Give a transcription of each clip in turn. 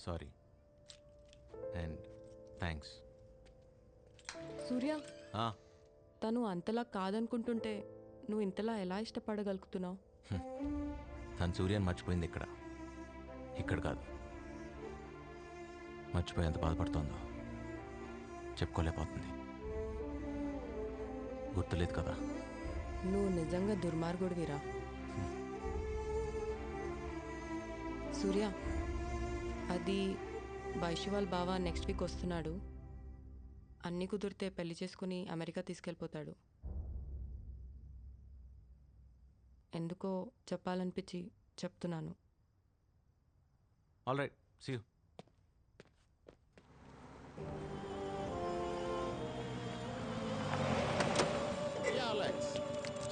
Sorry and thanks. సూర్య, తను అంతలా కాదనుకుంటుంటే నువ్వు ఇంతలా ఎలా ఇష్టపడగలుగుతున్నావు? తను సూర్యాన్ని మర్చిపోయింది ఇక్కడ కాదు. మర్చిపోయేంత బాధపడుతోందో చెప్పుకోలేకపోతుంది. గుర్తులేదు కదా. నువ్వు నిజంగా దుర్మార్గుడివిరా. సూర్య, అది వైశ్యవాల్ బావ నెక్స్ట్ వీక్ వస్తున్నాడు. అన్నీ కుదిరితే పెళ్లి చేసుకుని అమెరికా తీసుకెళ్ళిపోతాడు. ఎందుకో చెప్పాలనిపించి చెప్తున్నాను. All right, see you. Yeah, Alex.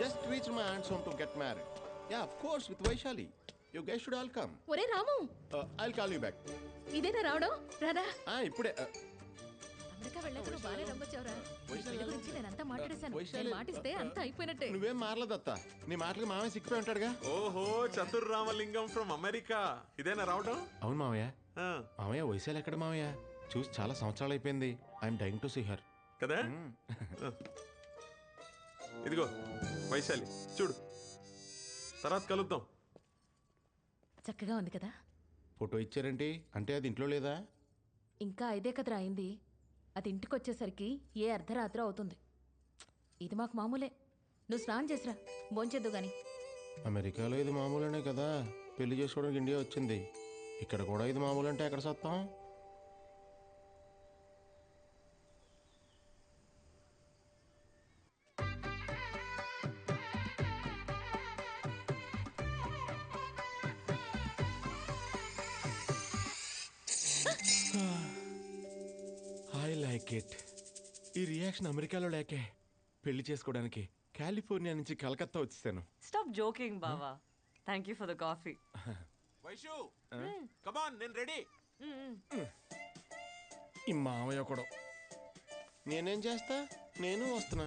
Just reached my aunt's home to get married. Yeah, of course, with Vaishali. You guys should all come. ఒరే రాము, I'll call you back. ఇదేనా రావడం? రాదా? ఇప్పుడే. అమెరికా వెళ్ళాక నువ్వు బాగానే రమ్మొచ్చావురా. ఈ పెళ్లి గురించి నేనంతా మాట్లాడేశాను. నేను మాటిస్తే అంతా అయిపోయినట్టే. నువ్వేం మారలేదత్తా. నీ మాటలకు మామయ్య సిక్కిపోయి ఉంటాడుగా. ఓహో, చతుర్ రామలింగం ఫ్రమ్ అమెరికా. ఇదేనా రావడం? అవును మామయ్య. మామయ్య వైశాలి ఎక్కడ మామయ్య? చూసి చాలా సంవత్సరాలు అయిపోయింది. I'm dying to see her. కదా? ఇదిగో వైశాలి, చూడు. తర్వాత కలుద్దాం. చక్కగా ఉంది కదా? ఫోటో ఇచ్చారేంటి? అంటే అది ఇంట్లో లేదా? ఇంకా 5 కదరా అయింది. అది ఇంటికి వచ్చేసరికి ఏ అర్ధరాత్రి అవుతుంది. ఇది మాకు మామూలే. నువ్వు స్నానం చేసిరా, భోంచేద్దు గాని. అమెరికాలో ఇది మామూలేనే కదా. పెళ్లి చేసుకోవడానికి ఇండియా వచ్చింది. ఇక్కడ కూడా ఇది మామూలు అంటే ఎక్కడ సత్తాం? I like it. ఈ రియాక్షన్ అమెరికాలో లేకే పెళ్లి చేసుకోవడానికి కాలిఫోర్నియా నుంచి కలకత్తా వచ్చేసాను. స్టాప్ జోకింగ్ బావా. Thank you for the coffee. Vaishu, come on, నేను రెడీ. ఈ మామయ్య కూడా. నేనేం చేస్తా? నేను వస్తున్నా.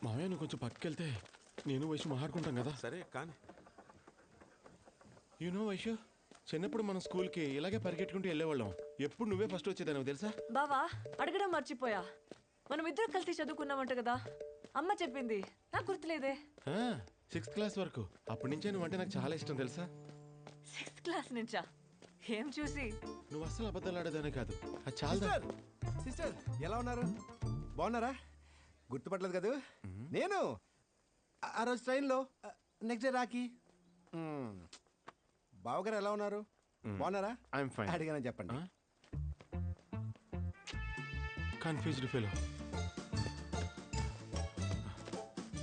మామయ్య నువ్వు కొంచెం పక్కకెళ్తే నేను వైషు మాట్లాడుకుంటాం కదా. సరే కానీ. యూనో వైషు, చిన్నప్పుడు మనం స్కూల్కి ఇలాగే పరిగెట్టుకుంటూ వెళ్ళేవాళ్ళం. ఎప్పుడు నువ్వే ఫస్ట్ వచ్చేదాన్ని తెలుసా? బావా, అడగడం మర్చిపోయా. మనం ఇద్దరు కలిసి చదువుకున్నామంట కదా. అమ్మ చెప్పింది, నాకు గుర్తులేదే. 6th క్లాస్ వరకు. అప్పటి నుంచే నువ్వంటే నాకు చాలా ఇష్టం తెలుసా? 6th క్లాస్ నుంచా? ఏం చూసి? నువ్వు అస్సలు అబద్ధాలు ఆడేదానే కాదు. అది చాలా. సిస్టర్ ఎలా ఉన్నారు? బాగున్నారా? గుర్తుపట్టలేదు కదా నేను. ఆ రోజు ట్రైన్లో నెక్స్ట్ డే రాకి. బావగారు ఎలా ఉన్నారు? బాగున్నారా? I'm fine. అడిగానని చెప్పండి. Confused fellow.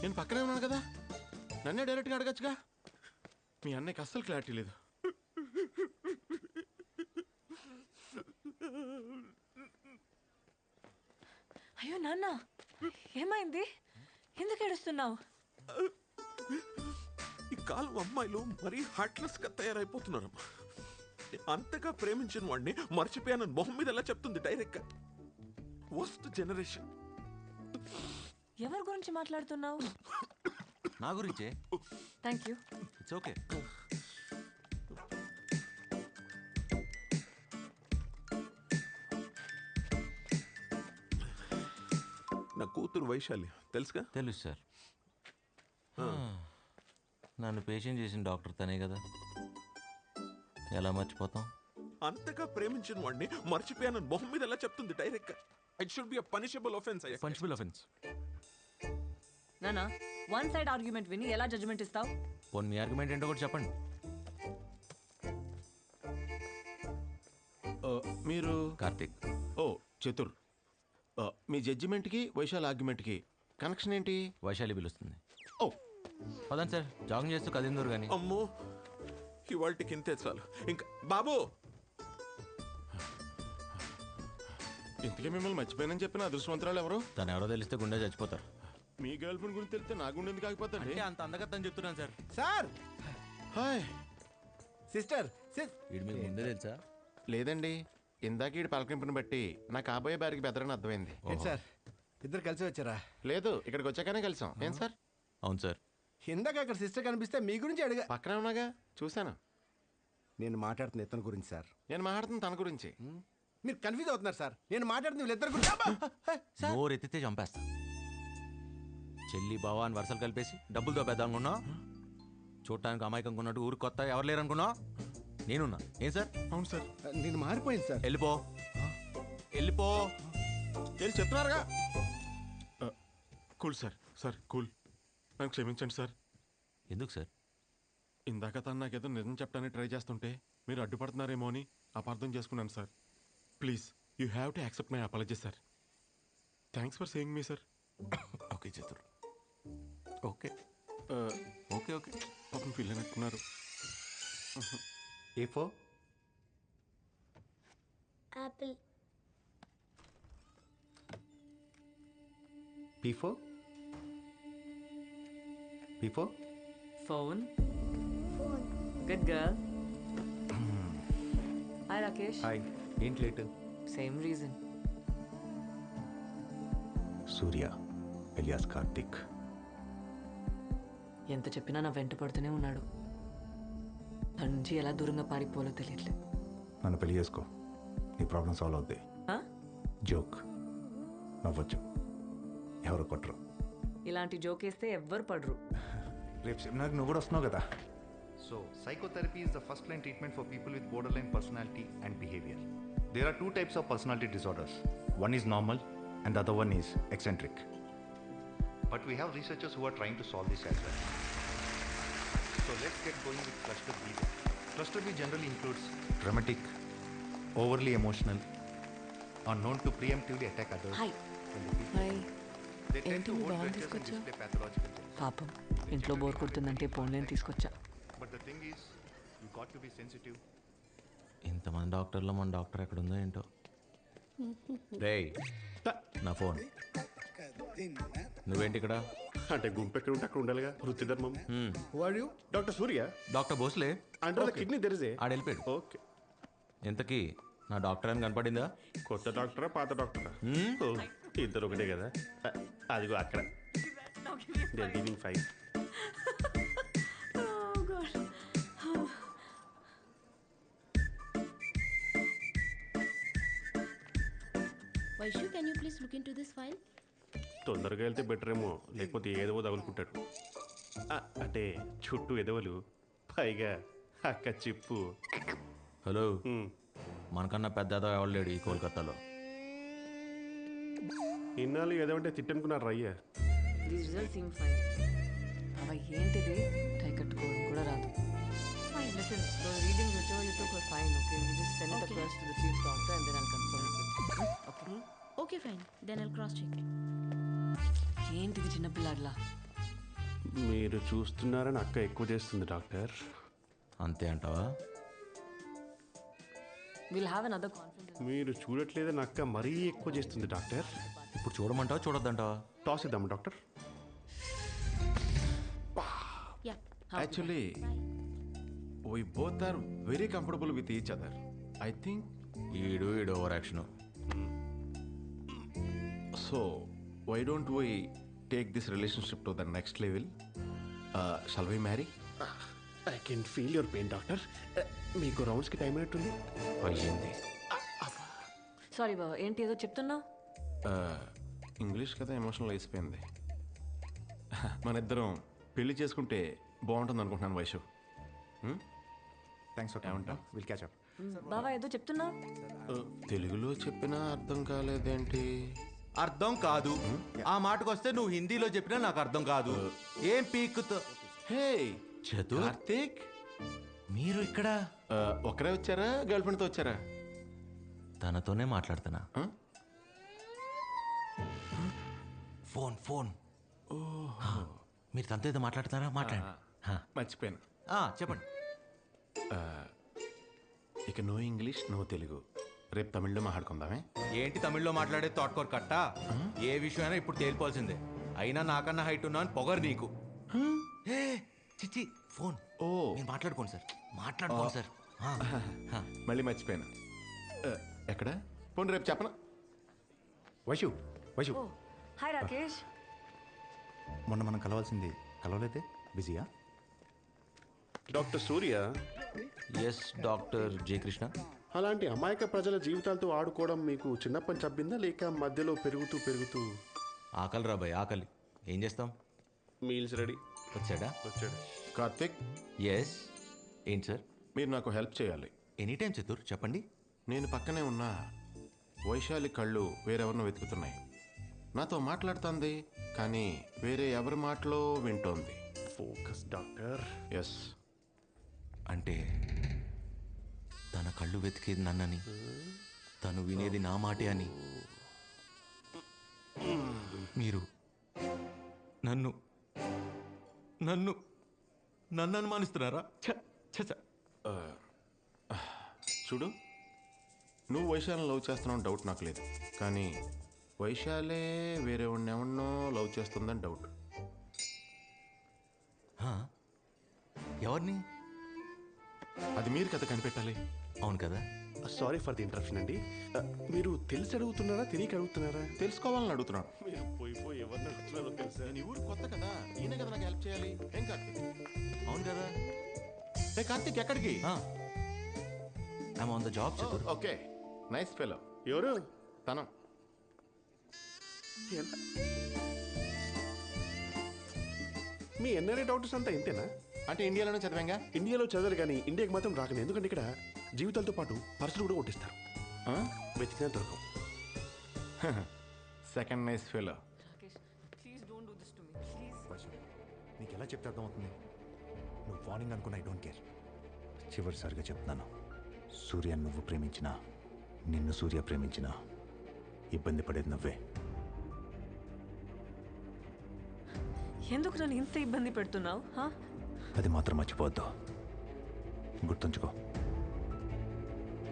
నేను పక్కనే ఉన్నాను కదా, నన్నే డైరెక్ట్గా అడగచ్చుగా. మీ అన్నయ్యకి అస్సలు క్లారిటీ లేదు. అయ్యో నాన్న, ఏమైంది? ఎందుకు ఏడుస్తున్నావు? ఈ కాలం అమ్మాయిలు మరీ హార్ట్లెస్ గా తయారైపోతున్నారమ్మా. అంతగా ప్రేమించిన వాడిని మర్చిపోయానని మొహం మీద ఎలా చెప్తుంది డైరెక్ట్ గా? Worst generation. ఎవరి గురించి మాట్లాడుతున్నావు? నా గురించే. Thank you. It's okay. నా కూతురు వైశాలి తెలుసుగా? తెలుసు సార్. నన్ను పేషెంట్ చేసిన డాక్టర్ తనే కదా. ఎలా మర్చిపోతాం? అంతగా ప్రేమించిన వాడిని మర్చిపోయానని మొహం మీద ఎలా చెప్తుంది డైరెక్ట్ గా? It should be a punishable offence. Punishable offence. నానా, వన్ సైడ్ ఆర్గ్యుమెంట్ విని ఎలా జడ్జ్మెంట్ ఇస్తావు? పోనీ మీ ఆర్గ్యుమెంట్ ఏంటో కూడా చెప్పండి. మీరు కార్తీక్. ఓ చతుర్. మీ జడ్జిమెంట్కి వైశాల్ ఆర్గ్యుమెంట్కి కనెక్షన్ ఏంటి? వైశాలి పిలుస్తుంది. ఓ పదండి సార్, జాగింగ్ చేస్తూ కదిందూరు కానీ. అమ్మో, ఇవాళకి ఇంతే చాలు. ఇంకా బాబు, ఇంతకీ మిమ్మల్ని మర్చిపోయానని చెప్పిన అదృష్టవంతరాలు ఎవరు? తను ఎవరో తెలిస్తే గుండె చచ్చిపోతారు. మీ గర్ల్ ఫ్రెండ్ గురించి తెలిస్తే నా గుండె ఎందుకు ఆగిపోతాండి? అంత అందగత్తని చెప్తున్నాను సార్. Sir, hi sister. వీడు మీకు ముందే తెలుసా? లేదండి. ఇందాక ఈ పలకింపుని బట్టి నా కాబోయే బారికి బెదరని అర్థమైంది. ఏంటి సార్ ఇద్దరు కలిసి వచ్చారా? లేదు, ఇక్కడికి వచ్చాకనే కలిసాం. ఏం సార్? అవును సార్. ఇందాక అక్కడ సిస్టర్ కనిపిస్తే మీ గురించి అడిగా. పక్కనే ఉన్నాగా, చూశాను. నేను మాట్లాడుతున్న ఇతని గురించి సార్. నేను మాట్లాడుతున్న తన గురించి. మీరు కన్ఫ్యూజ్ అవుతున్నారు సార్. నేను మాట్లాడుతున్న వీళ్ళిద్దరు గురించి. అబ్బా! సార్, నోరు ఎత్తితే చంపేస్తా. చెల్లి బావా అని వరుసలు కలిపేసి డబ్బులతో పెద్ద అనుకున్నా, చూడటానికి అమాయకంగా ఉన్నట్టు ఊరికి కొత్త ఎవరు లేరు అనుకున్నా, నేనున్నా. ఏం సార్? అవును సార్. నేను మారిపోయింది సార్. వెళ్ళిపో, వెళ్ళిపో. వెళ్ళి చెప్తున్నారుగా. Cool sir. సార్ కూల్, నన్ను క్షమించండి సార్. ఎందుకు సార్? ఇందాక తను నాకేదో నిజం చెప్పడానికి ట్రై చేస్తుంటే మీరు అడ్డుపడుతున్నారేమో అని అపార్థం చేసుకున్నాను sir. Please you have to accept my apology sir. Thanks for saying me sir. Okay Chatur, okay okay okay. పాపం ఫీల్ అయినట్టున్నారు. A4 apple, P4 phone. phone, good girl. Hi Rakesh. Hi. ఏంటి late? Same reason. Surya alias Karthik. ఎంత చెప్పినా నా వెంట పడుతూనే ఉన్నాడు. నా నుంచి ఎలా దూరంగా పారిపోవాలో తెలియట్లేదు. నన్ను పెళ్లి చేసుకో, నీ ప్రాబ్లం సాల్వ్ అవుద్ది. ఆ? జోక్, నవ్వచ్చు, ఎవరు కొట్టరు. ఇలాంటి జోక్ వేస్తే ఎవ్వరు పడరు. రేపు సెమినార్కి నువ్వు కూడా వస్తున్నావు కదా. So, psychotherapy is the first line treatment for people with borderline personality and behavior. There are two types of personality disorders. One is normal and the other one is eccentric. But we have researchers who are trying to solve this as well. So, let's get going with cluster B. Cluster B generally includes dramatic, overly emotional, are known to preemptively attack others. Hi. when they feel- hi. They tend ఏంటి to నువ్వు hold బాగుంది grudges and తీసుకొచ్చా? display pathological traits. పాపం ఇంట్లో bore కొడుతుందంటే ఫోన్లేని తీసుకొచ్చా. But the thing is, you got to be sensitive. ఇంతమంది డాక్టర్లో మన doctor ఎక్కడ ఉందో ఏంటో. రేయ్, నా ఫోన్. నువ్వేంటి ఇక్కడ? అంటే గుంపు ఎక్కడ ఉంటే అక్కడ ఉండాలిగా, వృత్తి ధర్మం. డాక్టర్ సూర్య. డాక్టర్ భోస్లే. అంటే కిడ్నీ తెరిసే. ఆడ వెళ్ళిపోయాడు. ఓకే. ఇంతకీ నా డాక్టర్ అని కనపడిందా? కొత్త డాక్టరా పాత డాక్టరా? ఇద్దరు ఒకటే కదా. అదిగో అక్కడ. They are giving 5. Vaishu, can you please look into this file? తొందరగా వెళ్తే బెటర్ ఏమో, లేకపోతే ఏదో తగులుకుంటాడు. అంటే చుట్టూ ఎదవలు, పైగా అక్క చిప్పు. హలో, మనకన్నా పెద్ద ఎవరు లేడు ఈ కోల్కతాలో. ఇన్నాళ్ళు ఏదంటే తిట్టనుకున్నారు రయ్యా. The result seem fine. అవ ఏంటిది? టై కట్టుకోవడం కూడా రాదు. Fine. Listen, the reading whichever you took were fine. Okay, you just send it across to the chief doctor and then I'll confirm it. Okay. Okay, fine. Then I'll cross check. ఏంటిది చిన్నపిల్లాడిలా? మీరు చూస్తున్నారని అక్క ఎక్కువ చేస్తుంది doctor. అంతే అంటావా? Will have another conference. మీరు చూడట్లేదని అక్క మరీ ఎక్కువ చేస్తుంది డాక్టర్. ఇప్పుడు చూడమంటావా చూడొద్దంటావా? టాస్ ఇద్దాం doctor. Yeah. Actually we both are very comfortable with each other. I think ఈడు over action. So why don't why take this relationship to the next level? Shall we marry? I can feel your pain doctor. మీకు రౌండ్స్కి time అయినట్టుంది. అయ్యింది. Sorry బాబా, ఏంటి ఏదో చెప్తున్నావు? English కదా emotional అయిపోయింది. మన ఇద్దరం పెళ్లి చేసుకుంటే బాగుంటుంది అనుకుంటున్నాను Vaishu. Thanks for coming. Will catch up. బాబా ఏదో చెప్తున్నావు? తెలుగులో చెప్పినా అర్థం కాలేదేంటి? అర్థం కాదు. ఆ మాటకు వస్తే నువ్వు హిందీలో చెప్పినా నాకు అర్థం కాదు. ఏం పీకుతో? హే చతుర్, కార్తీక్, మీరు ఇక్కడ ఒకరే వచ్చారా గర్ల్ ఫ్రెండ్తో వచ్చారా? తనతోనే మాట్లాడుతున్నా. Phone phone. మీరు తనతో ఏదో మాట్లాడుతున్నారా? మాట్లాడండి. మర్చిపోయాను. చెప్పండి. ఇక నో ఇంగ్లీష్ నో తెలుగు, రేపు తమిళ్లో మాట్లాడుకుందామే. ఏంటి తమిళ్లో మాట్లాడే తోటకూర కట్ట? ఏ విషయమైనా ఇప్పుడు తేలిపోవాల్సిందే. అయినా నాకన్నా హైట్ ఉన్నా అని పొగరు నీకు. చిచ్చి ఫోన్. మీరు మాట్లాడుకోండి సార్, మాట్లాడుకోండి సార్. మళ్ళీ మర్చిపోయాను. ఎక్కడ? పోనీ రేపు చెప్పనా? వైషు వైషు హాయ్ రాకేష్. మొన్న మనం కలవాల్సింది కలవలేదే, బిజీయా? డాక్టర్ సూర్య, ఎస్ డాక్టర్ జే కృష్ణ. అలాంటి అమాయక ప్రజల జీవితాలతో ఆడుకోవడం మీకు చిన్నప్పని చబ్బిందా, లేక మధ్యలో పెరుగుతూ పెరుగుతూ? ఆకలి రాబాయ్, ఆకలి. ఏం చేస్తాం? Meals ready. వచ్చాడా? వచ్చాడు. కార్తిక్, ఎస్. ఏంటి సార్? మీరు నాకు హెల్ప్ చేయాలి. ఎనీ టైం చతుర్, చెప్పండి. నేను పక్కనే ఉన్నా వైశాలి కళ్ళు వేరెవరినో వెతుకుతున్నాయి. నాతో మాట్లాడుతుంది, కానీ వేరే ఎవరి మాటలో వింటోంది. Focus doctor. ఎస్. అంటే తన కళ్ళు వెతికేది నన్నని, తను వినేది నా మాటే అని మీరు నన్ను నన్ను నన్ను అనుమానిస్తున్నారా? చూడు, నువ్వు వైశాలిని లవ్ చేస్తున్నావు డౌట్ నాకు లేదు, కానీ వైశాలే వేరే ఎవరినో లవ్ చేస్తుందని డౌట్. ఎవరిని? అది మీరు కదా కనిపెట్టాలి. అవును కదా. సారీ ఫర్ ది ఇంటరప్షన్ అండి. మీరు తెలిసి అడుగుతున్నారా, తెలియక అడుగుతున్నారా? తెలుసుకోవాలని అడుగుతున్నాను. మీరు పోయి ఎవరిని అడుగుతున్నారో తెలుసా? నేను ఈ ఊరు కొత్త కదా, ఈయన కదా నాకు హెల్ప్ చేయాలి. ఏం కార్తీక్? అవును కదా. ఏ కార్తీక్, ఎక్కడికి? I'm on the job చతుర్. Okay, nice fellow. ఎవరు తను? మీ ఎన్ఆర్ఐ డాక్టర్స్ అంతా ఇంతేనా? అంటే ఇండియాలోనే చదివాంగా. ఇండియాలో చదవరు కానీ ఇండియాకి మాత్రం రాకనే. ఎందుకంటే ఇక్కడ జీవితాలతో పాటు పర్సులు కూడా కొట్టిస్తారు. వెతికినా దొరకవు. Second nice fellow. Rakesh, please don't do this to me please. Vaishu, నీకు ఎలా చెప్తే అర్థమవుతుంది? నువ్వు వార్నింగ్ అనుకున్న ఐ డోంట్ కేర్. చివరిసారిగా చెప్తున్నాను, సూర్య నువ్వు ప్రేమించినా, నిన్ను సూర్య ప్రేమించినా ఇబ్బంది పడేది నువ్వే. ఎందుకు నన్ను ఇంత ఇబ్బంది పెడుతున్నావు? అది మాత్రం మర్చిపోవద్దు, గుర్తుంచుకో.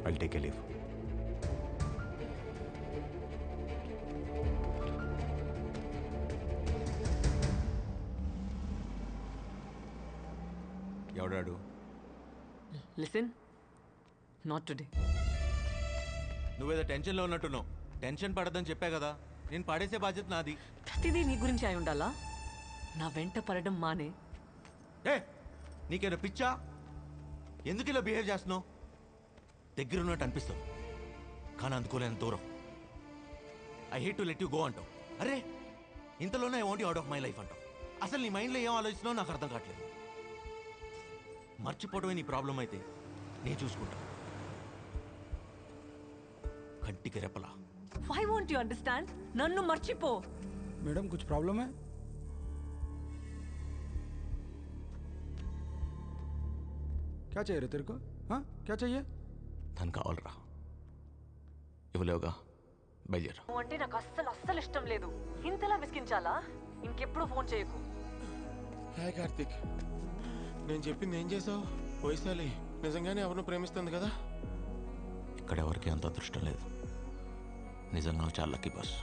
I'll take a leave. ఎవడాడు? Listen, not today. నువ్వేదో టెన్షన్లో ఉన్నట్టున్నావు. టెన్షన్ పడద్దని చెప్పా కదా. నేను పడేసే బాధ్యత నాది. ప్రతిదీ నీ గురించి అయి ఉండాలా? నా వెంట పడడం మానే. ఏ, నీకేదో పిచ్చా? ఎందుకు ఇలా బిహేవ్ చేస్తున్నావు? దగ్గర ఉన్నట్టు అనిపిస్తావు, కానీ అందుకోలేని దూరం. I hate to let you go అంటావు. అరే, ఇంతలోనే I want you out of my life అంటావు. అసలు నీ మైండ్లో ఏం ఆలోచిస్తున్నావు నాకు అర్థం కావట్లేదు. మర్చిపోవడమే నీ ప్రాబ్లం అయితే నేను చూసుకుంటా. కంటికి రెప్పలా. Why won't you understand? నన్ను మర్చిపో. मैडम कुछ प्रॉब्लम है? क्या चाहिए रे तेरे को? हाँ, क्या चाहिए? తను కావాలరా. ఇవ్వలేవుగా, బయలుదేరా. నువ్వు అంటే నాకు అస్సలు ఇష్టం లేదు. ఇంతలా విసిగించాలా? ఇంకెప్పుడు ఫోన్ చేయకు. హాయ్ కార్తిక్, నేను చెప్పింది ఏం చేసావు? వైశాలి నిజంగానే ఎవరినో ప్రేమిస్తుంది కదా? ఇక్కడ ఎవరికి అంత అదృష్టం లేదు. నిజంగా చాలా లక్కీ బాస్.